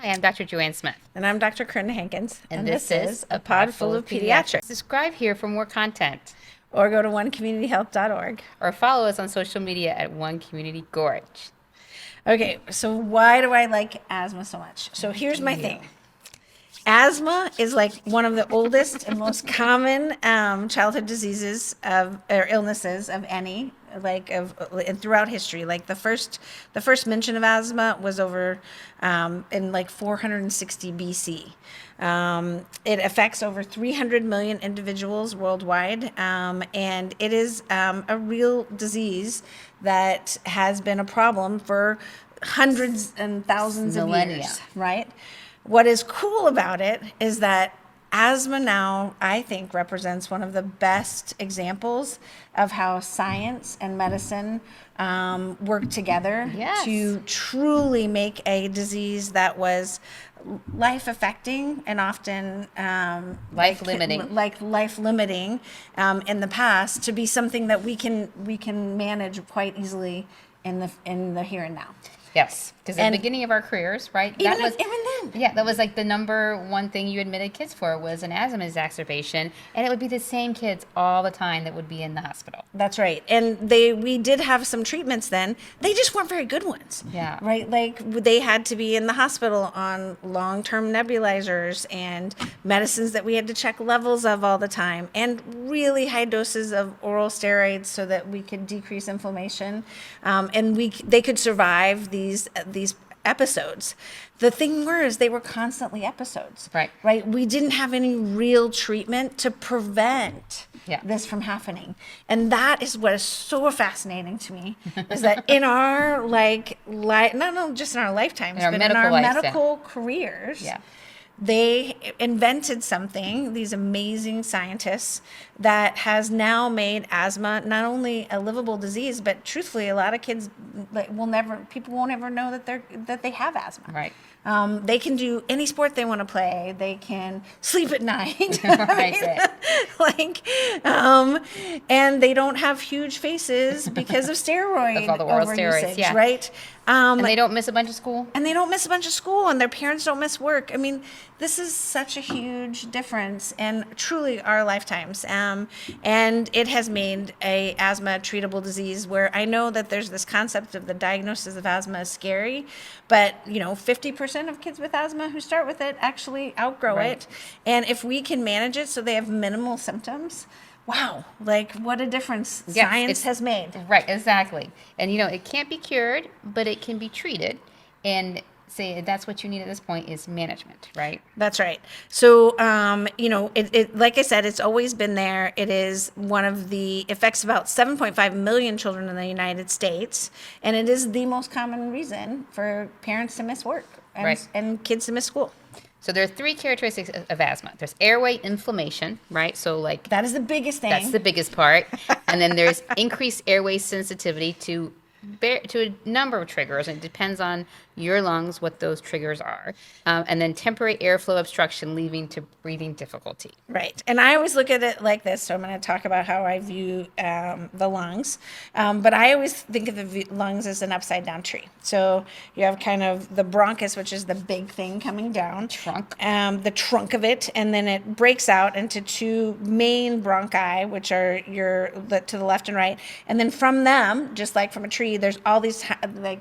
Hi, I'm Dr. Joanne Smith. And I'm Dr. Corinna Hankins. And this is A Podful of Pediatrics. Subscribe here for more content. Or go to onecommunityhealth.org. Or follow us on social media at One Community Gorge. Okay, so why do I like asthma so much? So here's my thing. Asthma is like one of the oldest and most common childhood diseases or illnesses of any, throughout history. Like the first mention of asthma was over in like 460 BC. It affects over 300 million individuals worldwide, and it is a real disease that has been a problem for hundreds and thousands of years, right? What is cool about it is that asthma now, I think, represents one of the best examples of how science and medicine work together to truly make a disease that was life-affecting and often life-limiting, in the past, to be something that we can manage quite easily in the here and now. Yes, because at the beginning of our careers, right? Even then. Yeah, that was like the number one thing you admitted kids for was an asthma exacerbation, and it would be the same kids all the time that would be in the hospital. That's right. And we did have some treatments then. They just weren't very good ones. Yeah. Right? Like they had to be in the hospital on long-term nebulizers and medicines that we had to check levels of all the time, and really high doses of oral steroids so that we could decrease inflammation, and they could survive these episodes. The thing was, they were constantly episodes. Right. We didn't have any real treatment to prevent this from happening. And that is what is so fascinating to me, is that in our not just in our lifetimes, but in our medical careers, they invented something, these amazing scientists, that has now made asthma not only a livable disease, but truthfully, a lot of kids people won't ever know that they have asthma. Right. They can do any sport they want to play. They can sleep at night. And they don't have huge faces because of steroid all the oral overusage, steroids, right? And they don't miss a bunch of school. And their parents don't miss work. I mean, this is such a huge difference in truly our lifetimes. And it has made asthma a treatable disease, where I know that there's this concept of the diagnosis of asthma is scary, but 50% of kids with asthma who start with it actually outgrow it. And if we can manage it so they have minimal symptoms, wow, what a difference science has made. Right, exactly. And, it can't be cured, but it can be treated. And that's what you need at this point is management, right? That's right. So, it like I said, it's always been there. It is it affects about 7.5 million children in the United States. And it is the most common reason for parents to miss work and kids to miss school. So there are three characteristics of asthma. There's airway inflammation, right? So that is the biggest thing. That's the biggest part. And then there's increased airway sensitivity to a number of triggers, and it depends on your lungs what those triggers are. And then temporary airflow obstruction leading to breathing difficulty. Right. And I always look at it like this. So I'm going to talk about how I view the lungs. But I always think of the lungs as an upside down tree. So you have kind of the bronchus, which is the big thing coming down. The trunk of it. And then it breaks out into two main bronchi, which are to the left and right. And then from them, just like from a tree, there's all these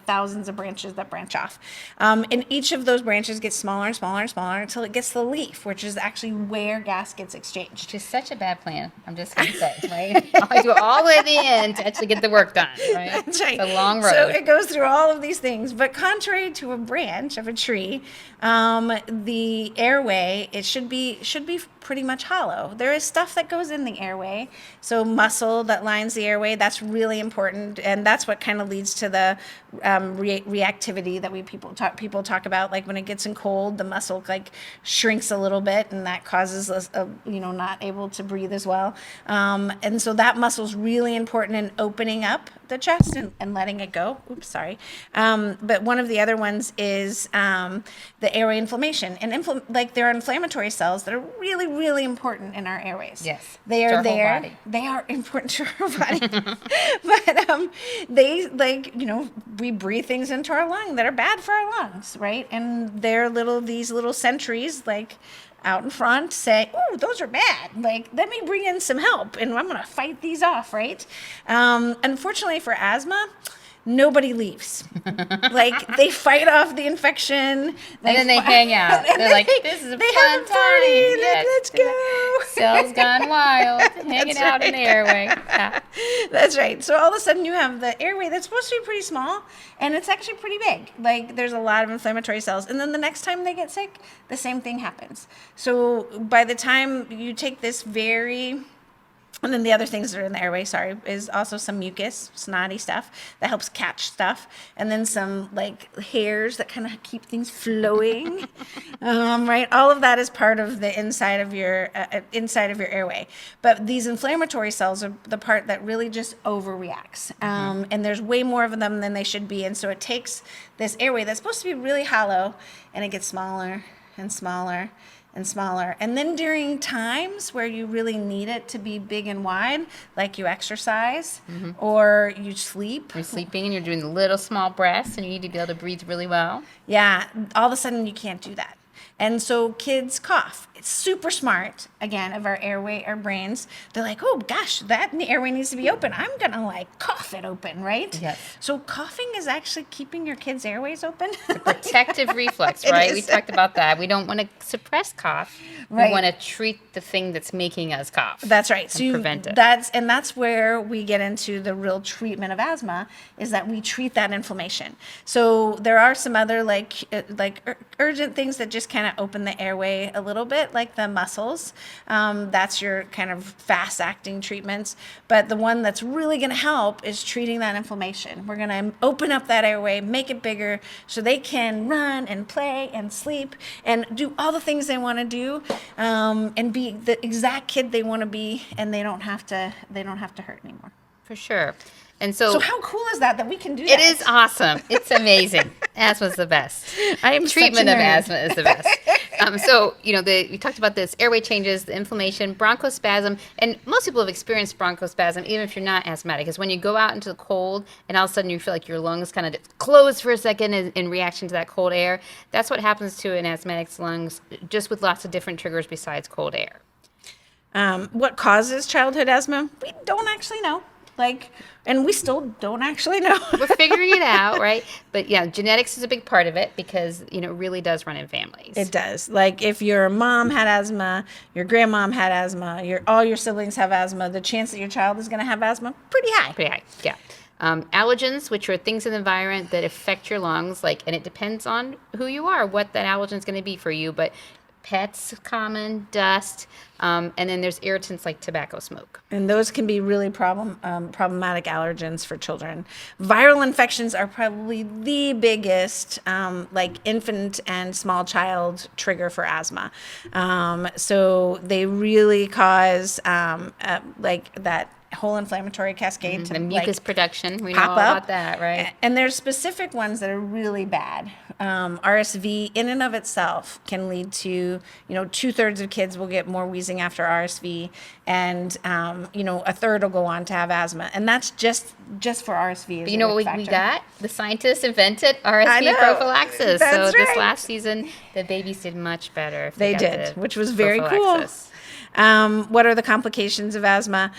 thousands of branches that branch off. And each of those branches gets smaller and smaller and smaller until it gets to the leaf, which is actually where gas gets exchanged. Which is such a bad plan, I'm just going to say, right? I do it all the way to the end to actually get the work done, right? That's right. It's a long road. So it goes through all of these things. But contrary to a branch of a tree, the airway, it should be pretty much hollow. There is stuff that goes in the airway. So muscle that lines the airway, that's really important. And that's what kind of leads to the reactivity that people talk about. Like when it gets in cold, the muscle shrinks a little bit, and that causes us not able to breathe as well. And so that muscle is really important in opening up the chest and letting it go. Oops, sorry. But one of the other ones is the airway inflammation. And like there are inflammatory cells that are really, really important in our airways. Yes. They To are our whole there. body. They are important to our body. But they, like, we breathe things into our lung that are bad for our lungs, right? And these little sentries, like, out in front say, oh, those are bad. Like, let me bring in some help and I'm going to fight these off, right? Unfortunately for asthma, nobody leaves. Like, they fight off the infection. And then they hang out. They're like, this is a fun time. Yes. Let's go. Cells gone wild, hanging out in the airway. Yeah. That's right. So all of a sudden you have the airway that's supposed to be pretty small and it's actually pretty big. Like, there's a lot of inflammatory cells. And then the next time they get sick, the same thing happens. So by the time you take this and then the other things that are in the airway, is also some mucus, snotty stuff that helps catch stuff. And then some, like, hairs that kind of keep things flowing, right? All of that is part of the inside of your airway. But these inflammatory cells are the part that really just overreacts. And there's way more of them than they should be. And so it takes this airway that's supposed to be really hollow, and it gets smaller and smaller and smaller. And then during times where you really need it to be big and wide, like you exercise or you sleep. You're sleeping and you're doing the little small breaths and you need to be able to breathe really well. Yeah, all of a sudden you can't do that. And so kids cough. It's super smart, again, of our airway, our brains. They're like, oh, gosh, that airway needs to be open. I'm going to, like, cough it open, right? Yes. So coughing is actually keeping your kids' airways open. Protective reflex, It right? is. We talked about that. We don't want to suppress cough. Right. We want to treat the thing that's making us cough. That's right. And prevent it. That's where we get into the real treatment of asthma, is that we treat that inflammation. So there are some other urgent things that just kind of open the airway a little bit, like the muscles. That's your kind of fast acting treatments. But the one that's really going to help is treating that inflammation. We're going to open up that airway, make it bigger so they can run and play and sleep and do all the things they want to do, and be the exact kid they want to be, and they don't have to hurt anymore. For sure. And so how cool is that we can do that? it is awesome. It's amazing. Asthma's the best. I am Treatment such of a nerd. asthma is the best. So, we talked about this airway changes, the inflammation, bronchospasm, and most people have experienced bronchospasm, even if you're not asthmatic, is when you go out into the cold and all of a sudden you feel like your lungs kind of close for a second in reaction to that cold air. That's what happens to an asthmatic's lungs, just with lots of different triggers besides cold air. What causes childhood asthma? We don't actually know. And we still don't actually know. We're figuring it out, right? But yeah, genetics is a big part of it because, it really does run in families. It does. Like, if your mom had asthma, your grandmom had asthma, all your siblings have asthma, the chance that your child is going to have asthma, pretty high. Pretty high, yeah. Allergens, which are things in the environment that affect your lungs, and it depends on who you are, what that allergen is going to be for you. But pets, common, dust, and then there's irritants like tobacco smoke. And those can be really problematic allergens for children. Viral infections are probably the biggest, infant and small child trigger for asthma. So they really cause that whole inflammatory cascade to The mucus production, we know pop all up. about that, right? And there's specific ones that are really bad. RSV in and of itself can lead to, 2/3 of kids will get more wheezing after RSV, and 1/3 will go on to have asthma, and that's just for RSV. But you know what we got? The scientists invented I RSV know. prophylaxis. That's So this right. last season, the babies did much better. If They got did, the which was very cool. prophylaxis. What are the complications of asthma?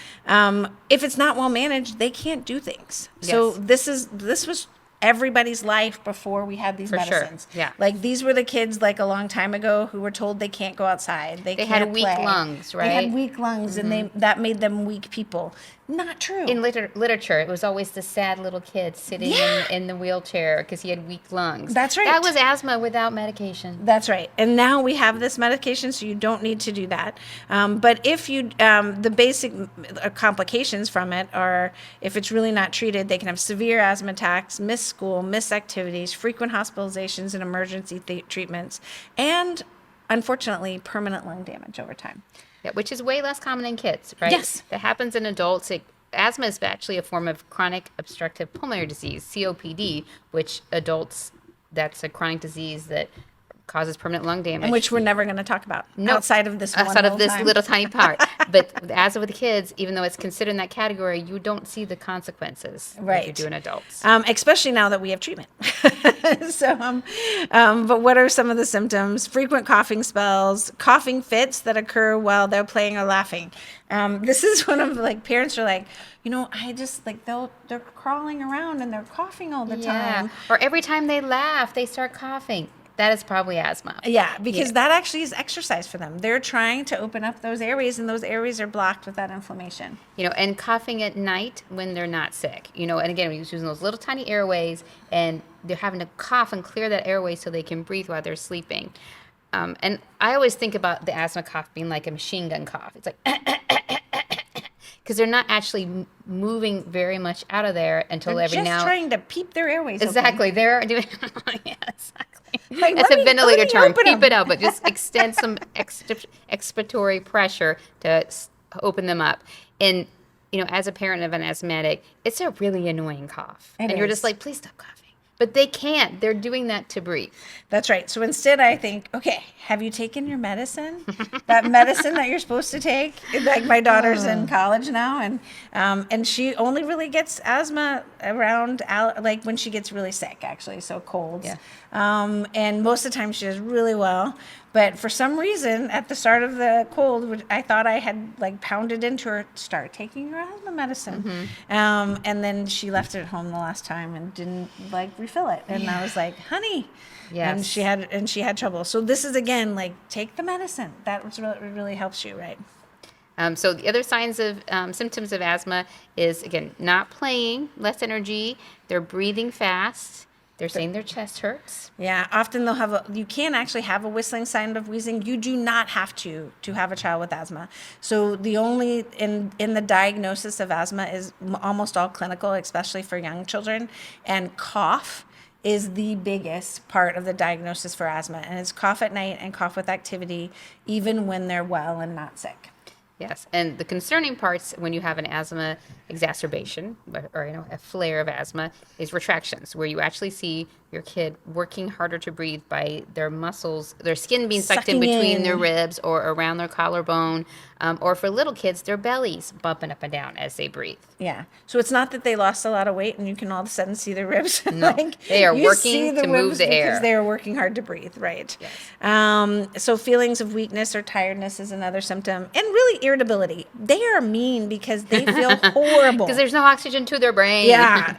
If it's not well managed, they can't do things. So Yes. this was everybody's life before we had these For sure, medicines. yeah. These were the kids a long time ago who were told they can't go outside. They They can't had weak play. lungs, They right? had weak lungs, and that made them weak people. Not true. In literature, it was always the sad little kid sitting in the wheelchair because he had weak lungs. That's right. That was asthma without medication. That's right. And now we have this medication, so you don't need to do that. But if you, the basic complications from it are, if it's really not treated, they can have severe asthma attacks, miss school, miss activities, frequent hospitalizations and emergency treatments, and unfortunately, permanent lung damage over time. Yeah, which is way less common in kids, right? Yes. That happens in adults. It asthma is actually a form of chronic obstructive pulmonary disease, COPD, which adults, that's a chronic disease that causes permanent lung damage. And which we're never going to talk about Nope. outside of this one outside of little this time. little tiny part. But as with kids, even though it's considered in that category, you don't see the consequences like you Right. do in adults. Especially now that we have treatment. But what are some of the symptoms? Frequent coughing spells, coughing fits that occur while they're playing or laughing. This is one of like parents are like, I just like they're crawling around and they're coughing all the time. Or every time they laugh, they start coughing. That is probably asthma. Yeah, because that actually is exercise for them. They're trying to open up those airways, and those airways are blocked with that inflammation. And coughing at night when they're not sick. And again, we're using those little tiny airways, and they're having to cough and clear that airway so they can breathe while they're sleeping. And I always think about the asthma cough being like a machine gun cough. It's like, because they're not actually moving very much out of there until They're every just now. trying to peep their airways Exactly, open. they're doing. Yeah, exactly. Like, That's let a me ventilator term. open Keep 'em. it out, but just extend some expiratory pressure to open them up. And as a parent of an asthmatic, it's a really annoying cough, It and you're is. just like, please stop coughing. But they can't. They're doing that to breathe. That's right. So instead, I think, okay, have you taken your medicine? That medicine that you're supposed to take. Like my daughter's in college now, and she only really gets asthma around like when she gets really sick, actually, so colds. Yeah. And most of the time she does really well. But for some reason, at the start of the cold, which I thought I had like pounded into her, start taking your asthma medicine. And then she left it at home the last time and didn't like refill it. And I was like, honey. Yes. And she had trouble. So this is again like take the medicine. That was really helps you, right? So the other signs of symptoms of asthma is, again, not playing, less energy, they're breathing fast, they're saying their chest hurts. Yeah, often they'll have you can actually have a whistling sign of wheezing. You do not have to have a child with asthma. So the only in the diagnosis of asthma is almost all clinical, especially for young children, and cough is the biggest part of the diagnosis for asthma, and it's cough at night and cough with activity even when they're well and not sick. Yes, and the concerning parts when you have an asthma exacerbation or a flare of asthma is retractions, where you actually see your kid working harder to breathe by their muscles, their skin being sucked in Sucking between in. their ribs or around their collarbone, or for little kids, their bellies bumping up and down as they breathe. Yeah. So it's not that they lost a lot of weight and you can all of a sudden see their ribs. No, they are you working see the to move ribs the air. because they are working hard to breathe, right? Yes. So feelings of weakness or tiredness is another symptom, and really irritability. They are mean because they feel horrible. Because there's no oxygen to their brain. Yeah,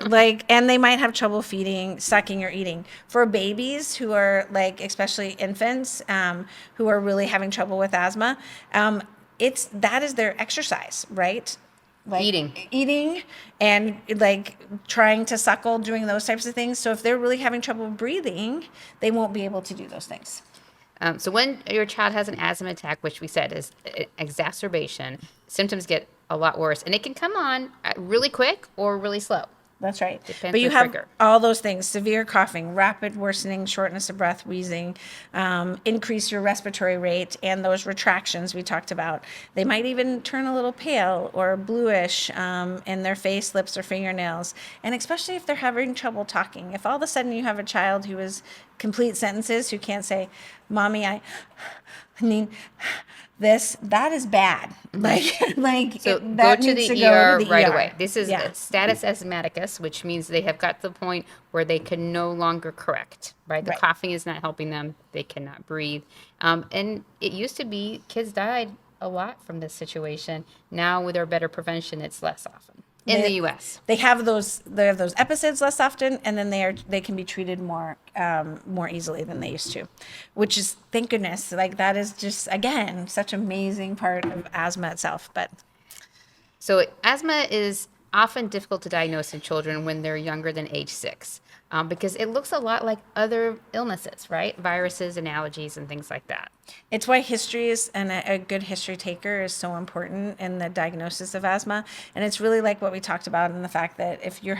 and they might have trouble feeding, sucking, or eating. For babies who are especially infants, who are really having trouble with asthma, that is their exercise, right? Eating and trying to suckle, doing those types of things. So if they're really having trouble breathing, they won't be able to do those things. So when your child has an asthma attack, which we said is exacerbation, symptoms get a lot worse, and it can come on really quick or really slow. That's right. Depends But you on the have trigger. all those things: severe coughing, rapid worsening, shortness of breath, wheezing, increase your respiratory rate, and those retractions we talked about. They might even turn a little pale or bluish in their face, lips, or fingernails. And especially if they're having trouble talking. If all of a sudden you have a child who is complete sentences, who can't say, "Mommy, I need this," that is bad. So that go to needs the ER to the right ER. away. This is Yeah. status asthmaticus, which means they have got to the point where they can no longer correct, right? The Right. coughing is not helping them. They cannot breathe. And it used to be kids died a lot from this situation. Now with our better prevention, it's less often in the U.S. They have those episodes less often, and then they can be treated more easily than they used to, which is, thank goodness. That is just, again, such an amazing part of asthma itself. But So asthma is often difficult to diagnose in children when they're younger than age 6, because it looks a lot like other illnesses, right? Viruses and allergies and things like that. it's why history is, and a good history taker is so important in the diagnosis of asthma. And it's really like what we talked about in the fact that if your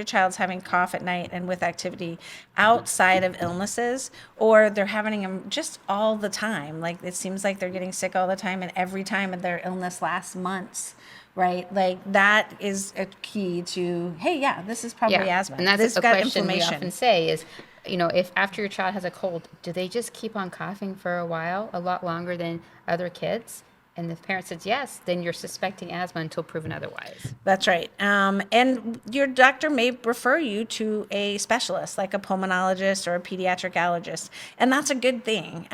child's having cough at night and with activity outside of illnesses, or they're having them just all the time, it seems like they're getting sick all the time, and every time their illness lasts months, right? Like that is a key to, hey, yeah, this is probably asthma. And that's This a got question we often say is, if after your child has a cold, do they just keep on coughing for a while, a lot longer than other kids? And the parent says yes, then you're suspecting asthma until proven otherwise. That's right. And your doctor may refer you to a specialist, like a pulmonologist or a pediatric allergist. And that's a good thing.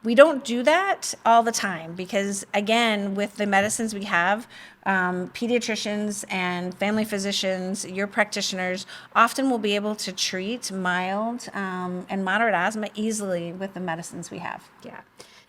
We don't do that all the time because, again, with the medicines we have, pediatricians and family physicians, your practitioners, often will be able to treat mild and moderate asthma easily with the medicines we have. Yeah.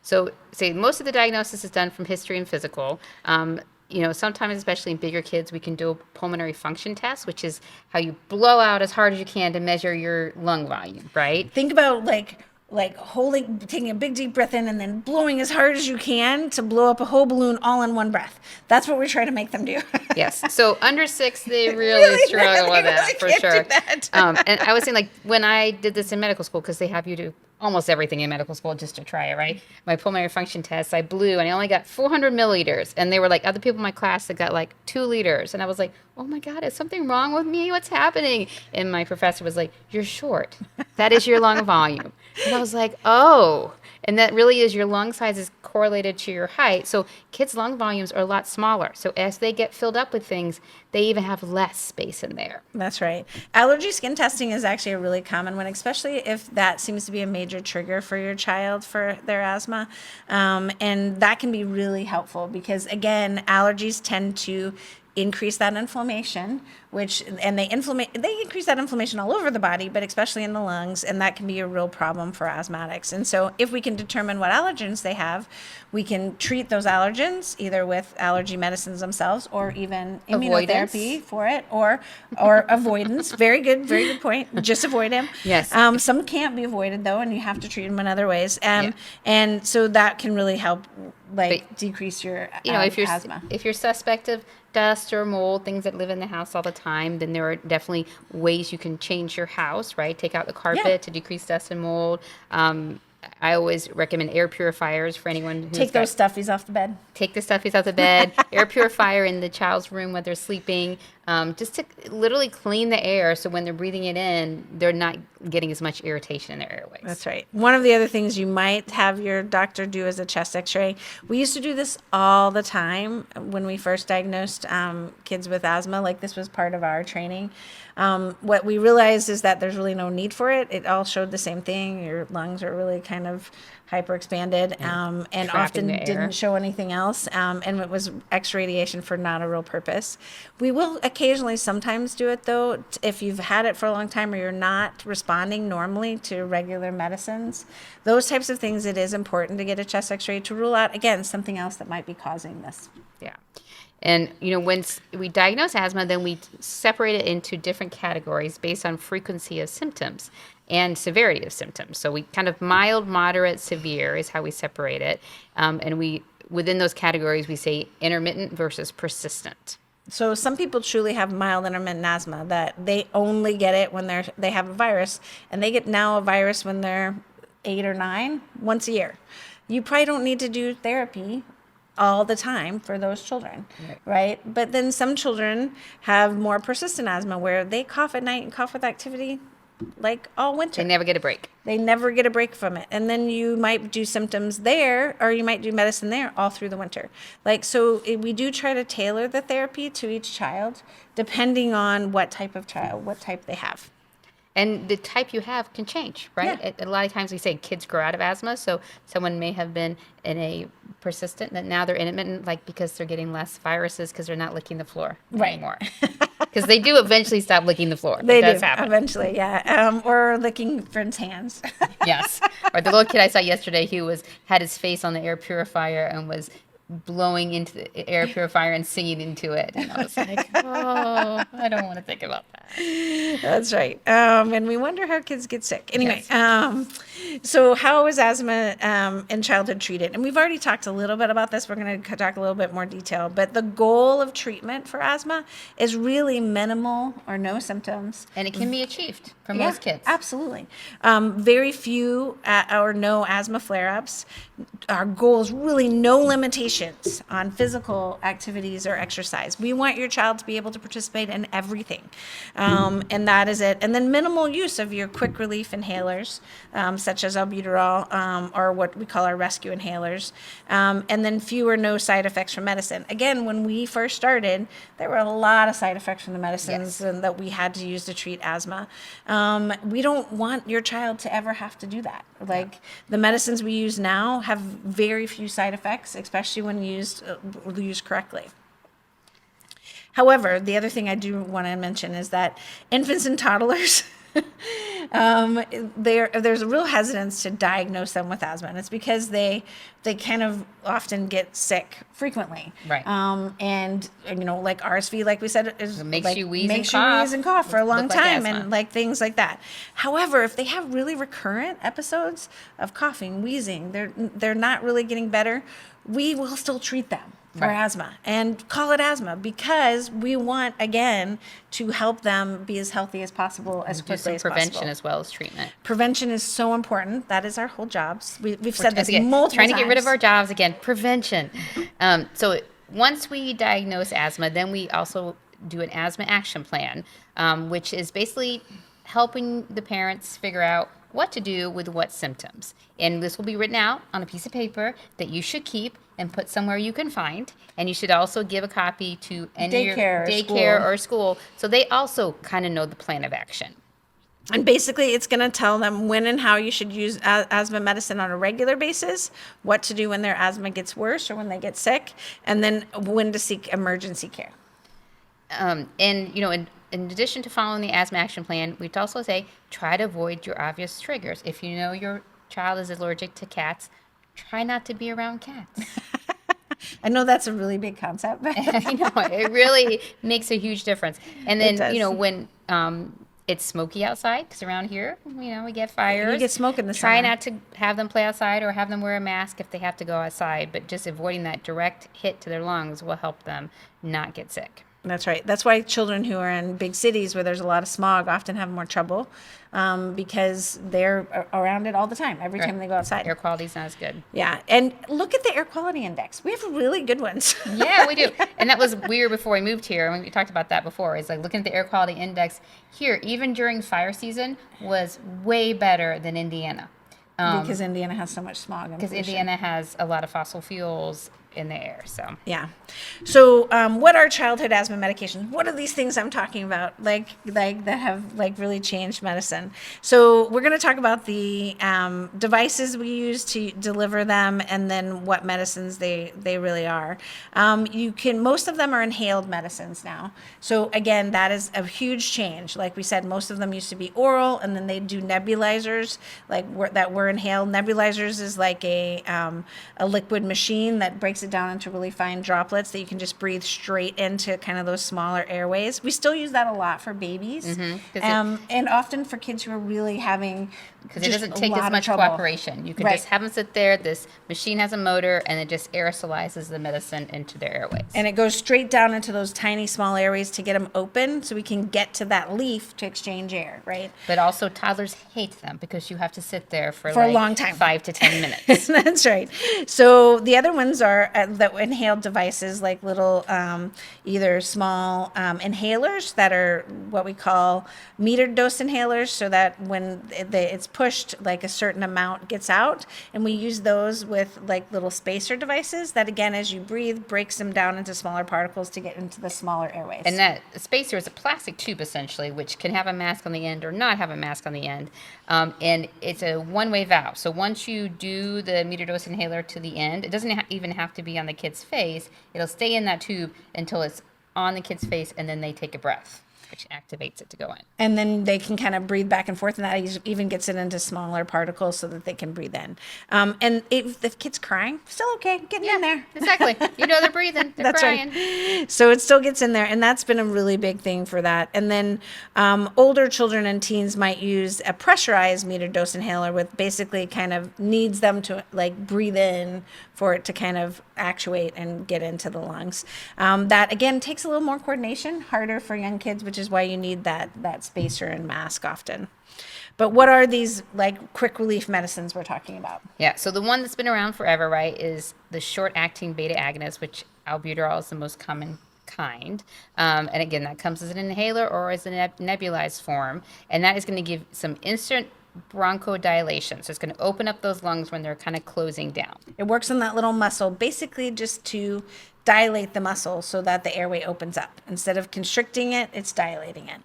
So, say most of the diagnosis is done from history and physical. Sometimes, especially in bigger kids, we can do a pulmonary function test, which is how you blow out as hard as you can to measure your lung volume, right? Think about taking a big deep breath in and then blowing as hard as you can to blow up a whole balloon all in one breath. That's what we try to make them do. Yes. So under 6, they really struggle with that for sure. And I was saying, like, when I did this in medical school, because they have you do almost everything in medical school just to try it, right? My pulmonary function test, I blew, and I only got 400 milliliters. And they were like, other people in my class that got like 2 liters. And I was like, oh my God, is something wrong with me? What's happening? And my professor was like, you're short. That is your lung volume. And I was like, oh. And that really is, your lung size is correlated to your height. So kids' lung volumes are a lot smaller. So as they get filled up with things, they even have less space in there. That's right. Allergy skin testing is actually a really common one, especially if that seems to be a major trigger for your child for their asthma. And that can be really helpful because, again, allergies tend to increase that inflammation, they increase that inflammation all over the body, but especially in the lungs, and that can be a real problem for asthmatics. And so if we can determine what allergens they have, we can treat those allergens either with allergy medicines themselves or even immunotherapy for it, or avoidance. Very good point. Just avoid them. Yes. Some can't be avoided though, and you have to treat them in other ways. And so that can really help decrease your asthma. If you're suspect of dust or mold, things that live in the house all the time, then there are definitely ways you can change your house, right? Take out the carpet to decrease dust and mold. I always recommend air purifiers for anyone who's Take those stuffies off the bed. Take the stuffies out the bed, air purifier in the child's room when they're sleeping, just to literally clean the air so when they're breathing it in, they're not getting as much irritation in their airways. That's right. One of the other things you might have your doctor do is a chest x-ray. We used to do this all the time when we first diagnosed kids with asthma. Like, this was part of our training. What we realized is that there's really no need for it. It all showed the same thing. Your lungs are really kind of hyperexpanded and often didn't show anything else. And it was X-radiation for not a real purpose. We will occasionally sometimes do it, though, if you've had it for a long time or you're not responding normally to regular medicines. Those types of things, it is important to get a chest X-ray to rule out, again, something else that might be causing this. Yeah. And, when we diagnose asthma, then we separate it into different categories based on frequency of symptoms and severity of symptoms. So we kind of mild, moderate, severe is how we separate it. And within those categories, we say intermittent versus persistent. So some people truly have mild intermittent asthma that they only get it when they have a virus, and they get now a virus when they're 8 or 9 once a year. You probably don't need to do therapy all the time for those children, right? But then some children have more persistent asthma where they cough at night and cough with activity like all winter. They never get a break. They never get a break from it. And then you might do symptoms there, or you might do medicine there all through the winter. We do try to tailor the therapy to each child depending on what type they have. And the type you have can change, right? Yeah. A lot of times we say kids grow out of asthma, so someone may have been in a persistent, and now they're intermittent, because they're getting less viruses because they're not licking the floor anymore. Because they do eventually stop licking the floor. They does do happen. Eventually, yeah. Or licking friends' hands. Yes. Or the little kid I saw yesterday who had his face on the air purifier and was blowing into the air purifier and singing into it. And I was like, oh, I don't want to think about that. That's right. And we wonder how kids get sick. Anyway, so how is asthma in childhood treated? And we've already talked a little bit about this. We're going to talk a little bit more detail. But the goal of treatment for asthma is really minimal or no symptoms. And it can be achieved for most kids. Absolutely. Very few or no asthma flare-ups. Our goal is really no limitation restrictions on physical activities or exercise. We want your child to be able to participate in everything. And that is it. And then minimal use of your quick relief inhalers, such as albuterol, or what we call our rescue inhalers. And then fewer no side effects from medicine. Again, when we first started, there were a lot of side effects from the medicines that we had to use to treat asthma. We don't want your child to ever have to do that. Like the medicines we use now have very few side effects, especially when used correctly. However, the other thing I do want to mention is that infants and toddlers, there's a real hesitance to diagnose them with asthma, and it's because they kind of often get sick frequently. Right. And like RSV, like we said, It makes like, you wheeze makes and you cough. wheeze and cough for a long Look like time, asthma. and like things like that. However, if they have really recurrent episodes of coughing, wheezing, they're not really getting better, we will still treat them for asthma and call it asthma, because we want, again, to help them be as healthy as possible, as Do quickly some as prevention possible. as well as treatment. Prevention is so important. That is our whole jobs. We've said this Again, multiple trying times. to get rid of our jobs again. Prevention. So once we diagnose asthma, then we also do an asthma action plan, which is basically helping the parents figure out what to do with what symptoms. And this will be written out on a piece of paper that you should keep and put somewhere you can find. And you should also give a copy to any daycare or school, so they also kind of know the plan of action. And basically, it's going to tell them when and how you should use asthma medicine on a regular basis, what to do when their asthma gets worse or when they get sick, and then when to seek emergency care. And in addition to following the asthma action plan, we'd also say try to avoid your obvious triggers. If you know your child is allergic to cats, try not to be around cats. I know that's a really big concept. I know, it really makes a huge difference. And then, It does. When it's smoky outside, because around here, we get fires. You get smoke in the Try summer. not to have them play outside or have them wear a mask if they have to go outside, but just avoiding that direct hit to their lungs will help them not get sick. That's right. That's why children who are in big cities where there's a lot of smog often have more trouble, because they're around it all the time, every time they go outside. Air quality's not as good. Yeah. And look at the air quality index. We have really good ones. Yeah, we do. And that was weird before we moved here. And we talked about that before. It's like looking at the air quality index here, even during fire season, was way better than Indiana. Because Indiana has so much smog. Because Indiana has a lot of fossil fuels in the air. So yeah. So what are childhood asthma medications? What are these things I'm talking about, like that have really changed medicine? So we're going to talk about the devices we use to deliver them, and then what medicines they really are. Most of them are inhaled medicines now. So again, that is a huge change. Like we said, most of them used to be oral, and then they do nebulizers that were inhaled. Nebulizers is like a liquid machine that breaks it down into really fine droplets that you can just breathe straight into kind of those smaller airways. We still use that a lot for babies, and often for kids who are really having, because it doesn't take as much cooperation. You can just have them sit there. This machine has a motor, and it just aerosolizes the medicine into their airways. And it goes straight down into those tiny, small airways to get them open, so we can get to that leaf to exchange air, right? But also, toddlers hate them because you have to sit there for a long time, 5 to 10 minutes. That's right. So the other ones are the inhaled devices, like little either small inhalers that are what we call metered dose inhalers, so that when it's pushed, like a certain amount gets out, and we use those with like little spacer devices that, again, as you breathe, breaks them down into smaller particles to get into the smaller airways. And that spacer is a plastic tube, essentially, which can have a mask on the end or not have a mask on the end. And it's a one-way valve. So once you do the metered dose inhaler to the end, it doesn't even have to be on the kid's face. It'll stay in that tube until it's on the kid's face, and then they take a breath, which activates it to go in. And then they can kind of breathe back and forth, and that even gets it into smaller particles so that they can breathe in. And if the kid's crying, still okay, getting in there. Exactly. They're breathing. They're That's crying. Right. So it still gets in there, and that's been a really big thing for that. And then older children and teens might use a pressurized metered dose inhaler, with basically kind of needs them to breathe in for it to kind of actuate and get into the lungs. That, again, takes a little more coordination, harder for young kids, which is why you need that spacer and mask often. But what are these like quick relief medicines we're talking about? Yeah, so the one that's been around forever, right, is the short-acting beta agonist, which albuterol is the most common kind. And again, that comes as an inhaler or as a nebulized form, and that is going to give some instant bronchodilation. So it's going to open up those lungs when they're kind of closing down. It works on that little muscle, basically just to dilate the muscle so that the airway opens up. Instead of constricting it, it's dilating it.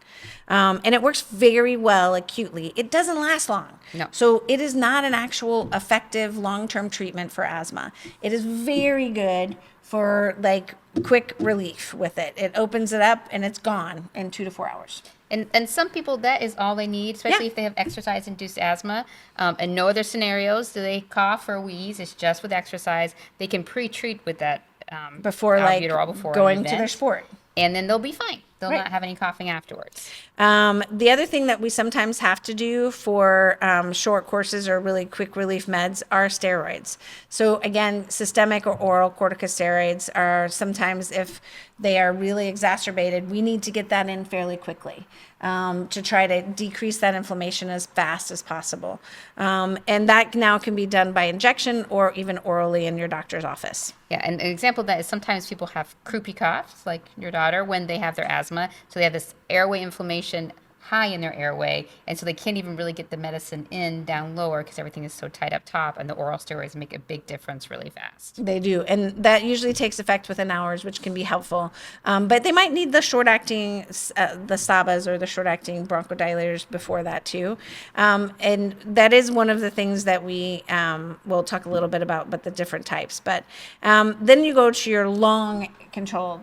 And it works very well acutely. It doesn't last long. No. So it is not an actual effective long-term treatment for asthma. It is very good for like quick relief with it. It opens it up and it's gone in 2 to 4 hours. And some people, that is all they need, especially Yeah. if they have exercise-induced asthma. And no other scenarios do they cough or wheeze. It's just with exercise. They can pre-treat with that Before like albuterol before an going to event, their sport. and then they'll be fine. They'll Right. not have any coughing afterwards. The other thing that we sometimes have to do for short courses or really quick relief meds are steroids. So again, systemic or oral corticosteroids are sometimes, if they are really exacerbated, we need to get that in fairly quickly to try to decrease that inflammation as fast as possible. And that now can be done by injection or even orally in your doctor's office. Yeah, and an example of that is sometimes people have croupy coughs, like your daughter, when they have their asthma. So they have this airway inflammation high in their airway, and so they can't even really get the medicine in down lower because everything is so tight up top, and the oral steroids make a big difference really fast. They do, and that usually takes effect within hours, which can be helpful. But they might need the short-acting, the SABAs or the short-acting bronchodilators before that too. And that is one of the things that we will talk a little bit about, but the different types. But then you go to your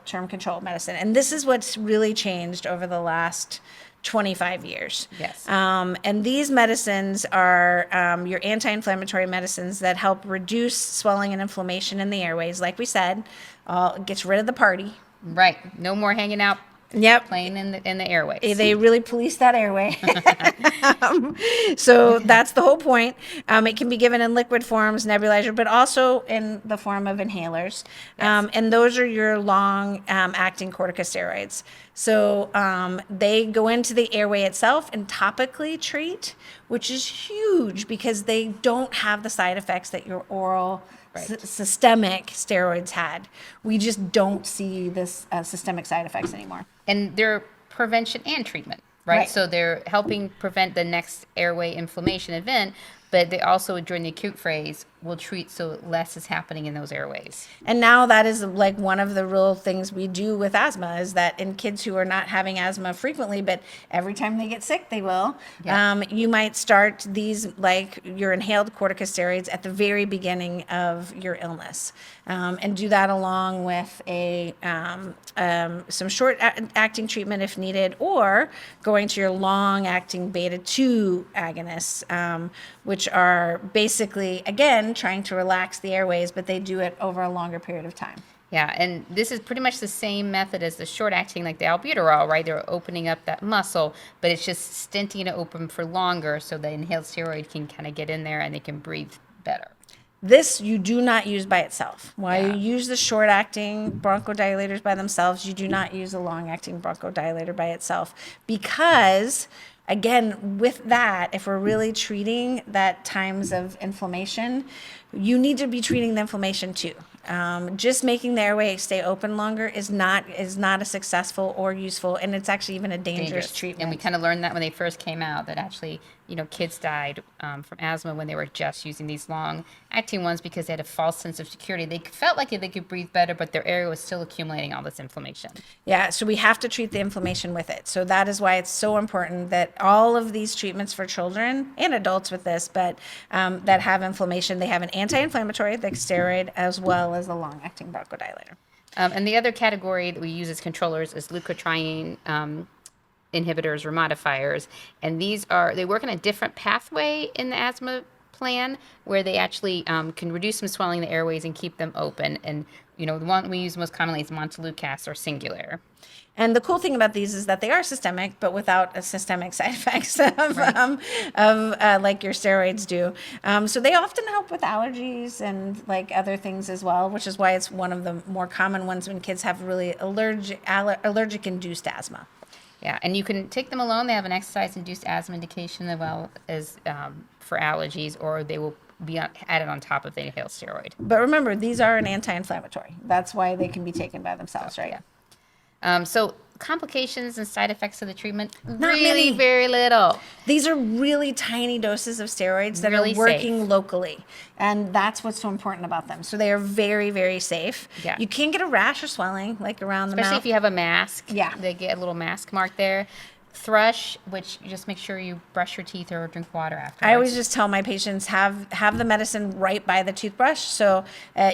term control medicine, and this is what's really changed over the last 25 years. Yes. And these medicines are your anti-inflammatory medicines that help reduce swelling and inflammation in the airways. Like we said, gets rid of the party. Right. No more hanging out Yep. playing in the airways. They really police that airway. So that's the whole point. It can be given in liquid forms, nebulizer, but also in the form of inhalers. And those are your long acting corticosteroids. So they go into the airway itself and topically treat, which is huge because they don't have the side effects that your oral systemic steroids had. We just don't see this systemic side effects anymore. And they're prevention and treatment, right? Right. So they're helping prevent the next airway inflammation event, but they also, during the acute phase, will treat so less is happening in those airways. And now that is like one of the real things we do with asthma is that in kids who are not having asthma frequently, but every time they get sick, they will, Yeah. you might start these, like your inhaled corticosteroids at the very beginning of your illness. And do that along with some short acting treatment if needed, or going to your long acting beta 2 agonists, which are basically, again, trying to relax the airways, but they do it over a longer period of time. Yeah, and this is pretty much the same method as the short acting, like the albuterol, right? They're opening up that muscle, but it's just stenting it open for longer so the inhaled steroid can kind of get in there and they can breathe better. This you do not use by itself. While Yeah. you use the short-acting bronchodilators by themselves, you do not use a long-acting bronchodilator by itself because, again, with that, if we're really treating that times of inflammation, you need to be treating the inflammation too. Just making the airway stay open longer is not a successful or useful, and it's actually even a dangerous treatment. And we kind of learned that when they first came out, that actually, kids died from asthma when they were just using these long-acting ones because they had a false sense of security. They felt like they could breathe better, but their airway was still accumulating all this inflammation. Yeah, so we have to treat the inflammation with it. So that is why it's so important that all of these treatments for children and adults with this, but that have inflammation, they have an anti-inflammatory, the steroid, as well as the long-acting bronchodilator. And the other category that we use as controllers is leukotriene inhibitors or modifiers. And they work in a different pathway in the asthma plan where they actually can reduce some swelling in the airways and keep them open. And, the one we use most commonly is Montelukast or Singular. And the cool thing about these is that they are systemic, but without a systemic side effects of like your steroids do. So they often help with allergies and like other things as well, which is why it's one of the more common ones when kids have really allergic-induced asthma. Yeah, and you can take them alone. They have an exercise-induced asthma indication as well as for allergies, or they will be added on top of the inhaled steroid. But remember, these are an anti-inflammatory. That's why they can be taken by themselves, right? Yeah. So complications and side effects of the treatment, Not really many. very little. These are really tiny doses of steroids that Really are working safe. locally. And that's what's so important about them. So they are very, very safe. Yeah. You can get a rash or swelling, like around the Especially mouth. if you have a mask. Yeah. They get a little mask mark there. Thrush, which you just make sure you brush your teeth or drink water afterwards. I always just tell my patients, have the medicine right by the toothbrush. So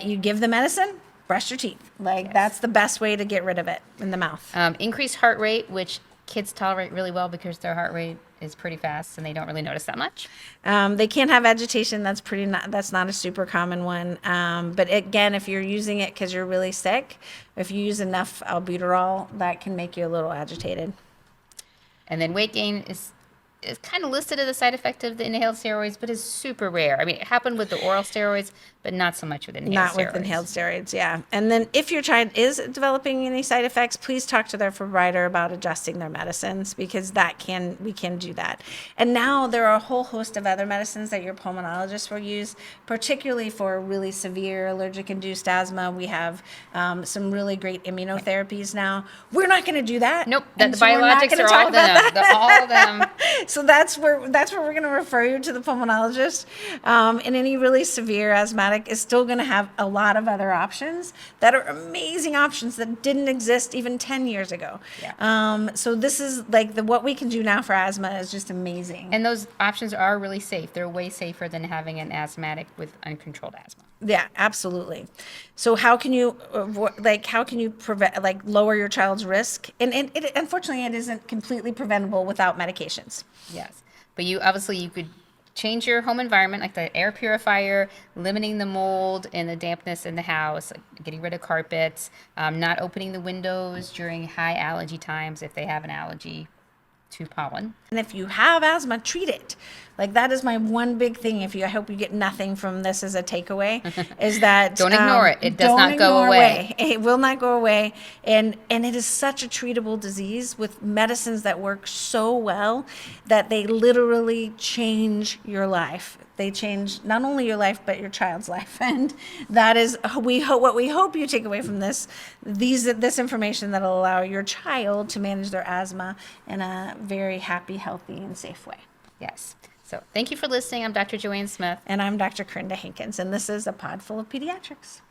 you give the medicine, brush your teeth. Like that's the best way to get rid of it in the mouth. Increased heart rate, which kids tolerate really well because their heart rate is pretty fast and they don't really notice that much. They can't have agitation. That's that's not a super common one. But again, if you're using it because you're really sick, if you use enough albuterol, that can make you a little agitated. And then weight gain is kind of listed as a side effect of the inhaled steroids, but is super rare. I mean, it happened with the oral steroids, but not so much with inhaled Not steroids. with inhaled steroids, yeah. And then if your child is developing any side effects, please talk to their provider about adjusting their medicines because we can do that. And now there are a whole host of other medicines that your pulmonologist will use, particularly for really severe allergic-induced asthma. We have some really great immunotherapies now. We're not going to do that. Nope, and the so we're not biologics gonna are talk all of about them. All of them. So that's where we're going to refer you to the pulmonologist. And any really severe asthmatic is still going to have a lot of other options that are amazing options that didn't exist even 10 years ago. Yeah. So this is like what we can do now for asthma is just amazing. And those options are really safe. They're way safer than having an asthmatic with uncontrolled asthma. Yeah, absolutely. So how can you prevent, like lower your child's risk? And it, unfortunately, it isn't completely preventable without medications. Yes. But you could change your home environment, like the air purifier, limiting the mold and the dampness in the house, like getting rid of carpets, not opening the windows during high allergy times if they have an allergy to pollen. And if you have asthma, treat it. Like that is my one big thing. I hope you get nothing from this as a takeaway, is that Don't ignore it. It does not go ignore away. It will not go away. And it is such a treatable disease with medicines that work so well that they literally change your life. They change not only your life, but your child's life. And that is what we hope you take away from this information that'll allow your child to manage their asthma in a very happy, healthy, and safe way. Yes. So thank you for listening. I'm Dr. Joanne Smith. And I'm Dr. Corinda Hankins, and this is A Podful of Pediatrics.